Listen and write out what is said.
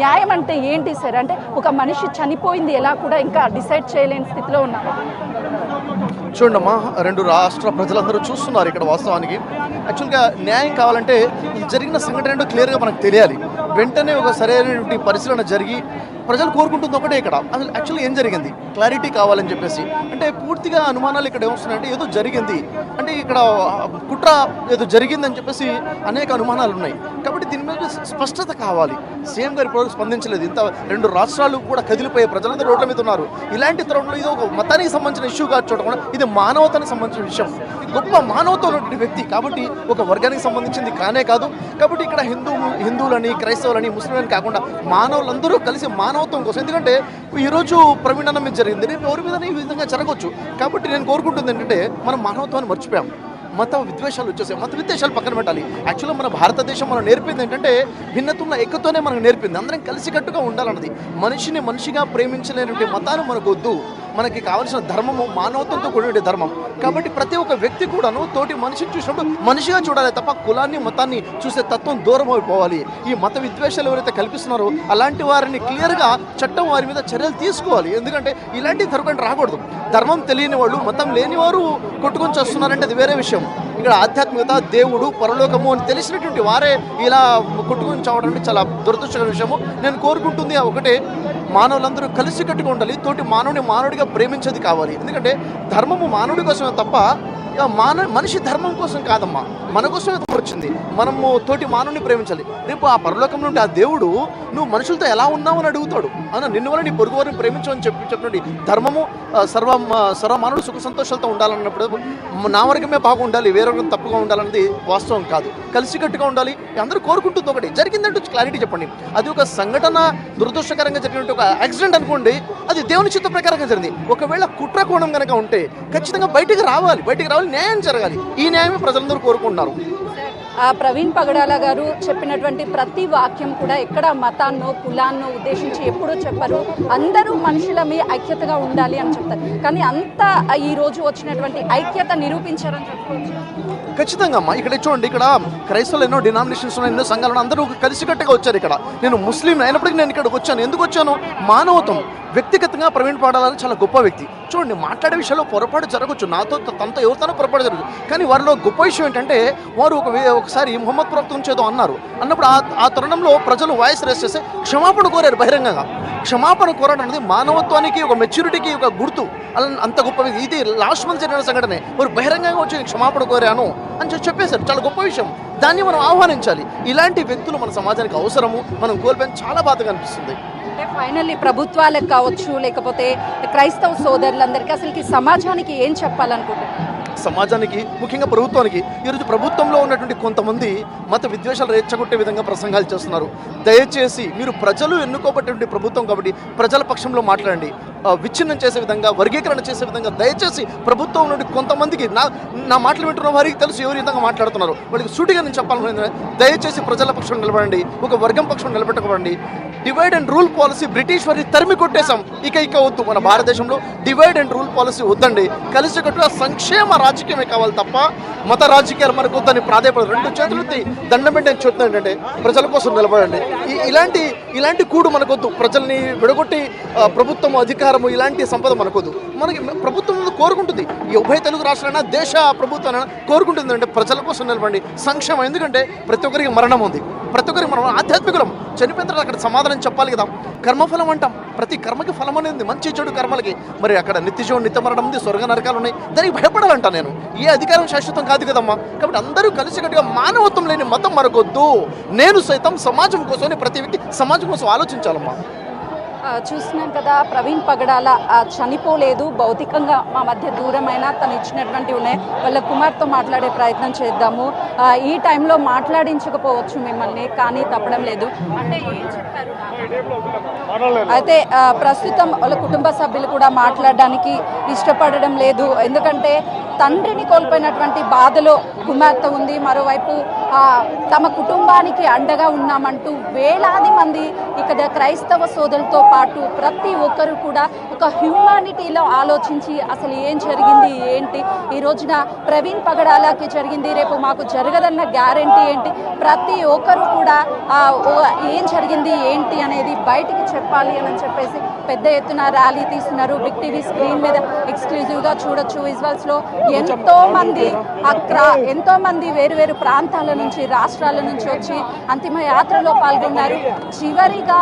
న్యాయం అంటే ఏంటి సార్? అంటే ఒక మనిషి చనిపోయింది ఎలా కూడా ఇంకా డిసైడ్ చేయలేని స్థితిలో ఉన్నారు. చూడమ్మా, రెండు రాష్ట్ర ప్రజలందరూ చూస్తున్నారు ఇక్కడ. వాస్తవానికి యాక్చువల్గా న్యాయం కావాలంటే జరిగిన సంఘటన ఏంటో క్లియర్గా మనకు తెలియాలి. వెంటనే ఒక సరైనటువంటి పరిశీలన జరిగి ప్రజలు కోరుకుంటుంది ఒకటే, ఇక్కడ అసలు యాక్చువల్గా ఏం జరిగింది క్లారిటీ కావాలని చెప్పేసి. అంటే పూర్తిగా అనుమానాలు ఇక్కడ ఏమొస్తున్నాయంటే ఏదో జరిగింది, అంటే ఇక్కడ కుట్ర ఏదో జరిగిందని చెప్పేసి అనేక అనుమానాలు ఉన్నాయి. కాబట్టి దీని మీద స్పష్టత కావాలి. సీఎం గారు ఇప్పుడు స్పందించలేదు. ఇంత రెండు రాష్ట్రాలు కూడా కదిలిపోయే ప్రజలందరూ రోడ్ల మీద ఉన్నారు. ఇలాంటి తరుణంలో ఇది ఒక మతానికి సంబంధించిన ఇష్యూ కాదు, చూడకుండా ఇది మానవతానికి సంబంధించిన విషయం. గొప్ప మానవత ఉన్నటువంటి వ్యక్తి కాబట్టి ఒక వర్గానికి సంబంధించింది కానే కాదు. కాబట్టి ఇక్కడ హిందువులని, క్రైస్తవులని, ముస్లింలని కాకుండా మానవులందరూ కలిసి మానవత్వం కోసం. ఎందుకంటే ఈరోజు ప్రవీణ్ అన్న మీద జరిగింది, రేపు ఎవరి మీద ఈ విధంగా జరగవచ్చు. కాబట్టి నేను కోరుకుంటుంది ఏంటంటే మనం మానవత్వాన్ని మర్చిపోయాం. మత విద్వేషాలు వచ్చేసాయి. మత విద్వేషాలు పక్కన పెట్టాలి. యాక్చువల్గా మన భారతదేశం మనం నేర్పింది ఏంటంటే భిన్నతున్న ఏకతోనే మనకు నేర్పింది. అందరం కలిసికట్టుగా ఉండాలన్నది. మనిషిని మనిషిగా ప్రేమించలేనటువంటి మతాలు మనకు వద్దు. మనకి కావాల్సిన ధర్మము మానవత్వంతో కూడిన ధర్మం. కాబట్టి ప్రతి ఒక్క వ్యక్తి కూడాను తోటి మనిషిని చూసినప్పుడు మనిషిగా చూడాలి తప్ప కులాన్ని మతాన్ని చూసే తత్వం దూరం అయిపోవాలి. ఈ మత విద్వేషాలు ఎవరైతే కల్పిస్తున్నారో అలాంటి వారిని క్లియర్గా చట్టం వారి మీద చర్యలు తీసుకోవాలి. ఎందుకంటే ఇలాంటి తరగతి రాకూడదు. ధర్మం తెలియని వాళ్ళు, మతం లేని వారు కొట్టుకొని చేస్తున్నారంటే అది వేరే విషయం. ఇక్కడ ఆధ్యాత్మికత, దేవుడు, పరలోకము అని తెలిసినటువంటి వారే ఇలా కొట్టుకొని చావడం అంటే చాలా దురదృష్టకర విషయము. నేను కోరుకుంటుంది ఒకటే, మానవులందరూ కలిసికట్టుగా ఉండాలి. తోటి మానవుని మానవుడిగా ప్రేమించేది కావాలి. ఎందుకంటే ధర్మము మానవుడి కోసమే తప్ప మనిషి ధర్మం కోసం కాదమ్మా, మన కోసమే వచ్చింది. మనము తోటి మానవుని ప్రేమించాలి. రేపు ఆ పరలోకం నుండి ఆ దేవుడు నువ్వు మనుషులతో ఎలా ఉన్నావని అడుగుతాడు. అన్న నిన్ను వల్ల నీ పొరుగు వారిని ప్రేమించమని చెప్పినటువంటి ధర్మము సర్వ మానవుడు సుఖ సంతోషాలతో ఉండాలన్నప్పుడు నా వర్గమే బాగుండాలి, వేరే వర్గం తప్పుగా ఉండాలన్నది వాస్తవం కాదు. కలిసికట్టుగా ఉండాలి. అందరూ కోరుకుంటుంది ఒకటి. జరిగిందంటూ క్లారిటీ చెప్పండి. అది ఒక సంఘటన దురదృష్టకరంగా జరిగినట్టు ఒక యాక్సిడెంట్ అనుకోండి, అది దేవుని చిత్త ప్రకారంగా జరిగింది. ఒకవేళ కుట్ర కోణం కనుక ఉంటే ఖచ్చితంగా బయటికి రావాలి, న్యాయం జరగాలి. ఈ న్యాయమే ప్రజలందరూ కోరుకుంటున్నారు. ప్రవీణ్ పగడాల గారు చెప్పినటువంటి ప్రతి వాక్యం కూడా ఎక్కడ మతాన్నో కులాన్నో ఉద్దేశించి ఎప్పుడూ చెప్పరు. అందరూ మనుషులమే ఐక్యతగా ఉండాలి అని చెప్తారు. కానీ అంతా ఈ రోజు వచ్చినటువంటి ఐక్యత నిరూపించారని చెప్పుకోవచ్చు. ఖచ్చితంగా అమ్మా, ఇక్కడ చూడండి, ఇక్కడ క్రైస్తవులు ఎన్నో డినామినేషన్స్ ఉన్నాయి, ఎన్నో సంఘాలు, అందరూ కలిసికట్టుగా వచ్చారు. ఇక్కడ నేను ముస్లిం అయినప్పటికీ నేను ఇక్కడికి వచ్చాను. ఎందుకు వచ్చాను? మానవత్వం. వ్యక్తిగతంగా ప్రవీణ్ పగడాల చాలా గొప్ప వ్యక్తి. చూడండి, మాట్లాడే విషయంలో పొరపాటు జరగవచ్చు, నాతో తనతో ఎవరితోనో పొరపాటు జరగచ్చు. కానీ వారిలో గొప్ప విషయం ఏంటంటే వారు ఒకసారి మొహమ్మద్ ప్రవక్త నుంచి ఏదో అన్నప్పుడు ఆ తరుణంలో ప్రజలు వాయిస్ రేస్ చేస్తే క్షమాపణ కోరారు బహిరంగంగా. క్షమాపణ కోరడం అనేది మానవత్వానికి, ఒక మెచ్యూరిటీకి ఒక గుర్తు. అంత గొప్ప వ్యక్తి. ఇది లాస్ట్ మంత్ జరిగిన సంఘటనే. వారు బహిరంగంగా వచ్చి క్షమాపణ కోరాను అని చెప్పేశారు. చాలా గొప్ప విషయం. దాన్ని మనం ఆహ్వానించాలి. ఇలాంటి వ్యక్తులు మన సమాజానికి అవసరము. మనం కోల్పోయిన చాలా బాధగా అనిపిస్తుంది. అంటే ఫైనల్లీ ప్రభుత్వాలకు కావచ్చు, లేకపోతే క్రైస్తవ సోదరులందరికీ అసలుకి సమాజానికి ఏం చెప్పాలనుకుంటున్నారు? సమాజానికి, ముఖ్యంగా ప్రభుత్వానికి. ఈరోజు ప్రభుత్వంలో ఉన్నటువంటి కొంతమంది మత విద్వేషాలు రెచ్చగొట్టే విధంగా ప్రసంగాలు చేస్తున్నారు. దయచేసి మీరు ప్రజలు ఎన్నుకోబట్టే ప్రభుత్వం కాబట్టి ప్రజల పక్షంలో మాట్లాడండి. విచ్ఛిన్నం చేసే విధంగా, వర్గీకరణ చేసే విధంగా దయచేసి ప్రభుత్వం నుండి కొంతమందికి, నా మాటలు వింటున్న వారికి తెలుసు ఎవరి విధంగా మాట్లాడుతున్నారు. వాళ్ళకి సూటిగా నేను చెప్పాలనుకునేది, దయచేసి ప్రజల పక్షం నిలబడండి, ఒక వర్గం పక్షం నిలబెట్టకండి. Divide and rule policy British వారిని తరిమి కొట్టేశాం. ఇక వద్దు. మన భారతదేశంలో డివైడ్ అండ్ రూల్ పాలసీ వద్దండి. కలిసికట్టుగా సంక్షేమ రాజకీయమే కావాలి తప్ప మత రాజకీయాలు మనకు వద్దని ప్రాధాన్యపడదు. రెండు చేతులు దండం పెట్టి నేను చెప్తాను ఏంటంటే ప్రజల కోసం నిలబడండి. ఇలాంటి కూడు మనకొద్దు. ప్రజల్ని విడగొట్టి ప్రభుత్వం, అధికారము, ఇలాంటి సంపద మనకొద్దు. మనకి ప్రభుత్వం కోరుకుంటుంది, ఈ ఉభయ తెలుగు రాష్ట్రాలైనా దేశ ప్రభుత్వం కోరుకుంటుంది అంటే ప్రజల కోసం నిలబడండి, సంక్షేమం. ఎందుకంటే ప్రతి ఒక్కరికి మరణం ఉంది, ప్రతి ఒక్కరికి మనం ఆధ్యాత్మికులం. చనిపోయిన తర్వాత అక్కడ సమాధానం చెప్పాలి కదా. కర్మఫలం అంటాం, ప్రతి కర్మకి ఫలం అనేది, మంచి చెడు కర్మలకి. మరి అక్కడ నిత్యజీవుడు, నిత్య మరణం ఉంది, స్వర్గ నరకాలు ఉన్నాయి. దానికి భయపడాలంట నేను. ఏ అధికారం శాశ్వతం కాదు కదమ్మా. కాబట్టి అందరూ కలిసికట్టుగా, మానవత్వం లేని మతం మనకొద్దు. నేను సైతం సమాజం కోసం, ప్రతి వ్యక్తి సమాజం కోసం ఆలోచించాలమ్మా. చూస్తున్నాం కదా, ప్రవీణ్ పగడాల చనిపోలేదు, భౌతికంగా మా మధ్య దూరమైన తను ఇచ్చినటువంటి ఉన్నాయి. వాళ్ళ కుమార్తో మాట్లాడే ప్రయత్నం చేద్దాము. ఈ టైంలో మాట్లాడించకపోవచ్చు మిమ్మల్ని, కానీ తప్పడం లేదు. అంటే ఏం చెప్పారు? అయితే ప్రస్తుతం వాళ్ళ కుటుంబ సభ్యులు కూడా మాట్లాడడానికి ఇష్టపడడం లేదు. ఎందుకంటే తండ్రిని కోల్పోయినటువంటి బాధలో కుమార్తె ఉంది, మరోవైపు తమ కుటుంబానికి అండగా ఉన్నామంటూ వేలాది మంది ఇక్కడ క్రైస్తవ సోదరులతో పాటు ప్రతి ఒక్కరు కూడా ఒక హ్యూమానిటీలో ఆలోచించి అసలు ఏం జరిగింది ఏంటి, ఈ రోజున ప్రవీణ్ పగడాలకి జరిగింది, రేపు మాకు జరగదన్న గ్యారెంటీ ఏంటి, ప్రతి ఒక్కరు కూడా ఏం జరిగింది ఏంటి అనేది బయటికి చెప్పాలి అని చెప్పేసి పెద్ద ఎత్తున ర్యాలీ తీస్తున్నారు. బిగ్ టీవీ స్క్రీన్ మీద ఎక్స్క్లూజివ్గా చూడొచ్చు విజువల్స్ లో. ఎంతో మంది వేరు వేరు ప్రాంతాల నుంచి రాష్ట్రాల నుంచి వచ్చి అంతిమ యాత్రలో పాల్గొన్నారు. చివరిగా